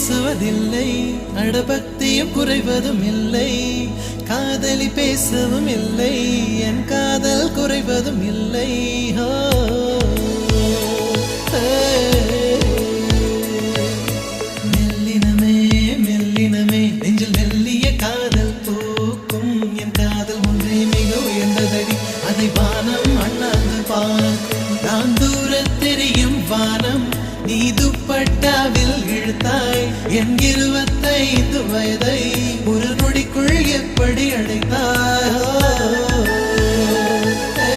பேசுவதில்லை, அடபக்தியும் குறைவதும் இல்லை, காதலி பேசவும் இல்லை, என் காதல் குறைவதும் இல்லை. மெல்லினமே மெல்லினமே நெஞ்சில் மெல்லிய காதல் பூக்கும், என் காதல் ஒன்றே மிக உயர்ந்ததடி, அதை வானம் அண்ணாந்து பார்க்கும். நான் தூர தெரியும் வானம், நீ துப்பட்டாவில் இழுத்தாய் என் 25 வயதை ஒரு நொடிக்குள் எப்படி அடைத்தாய்.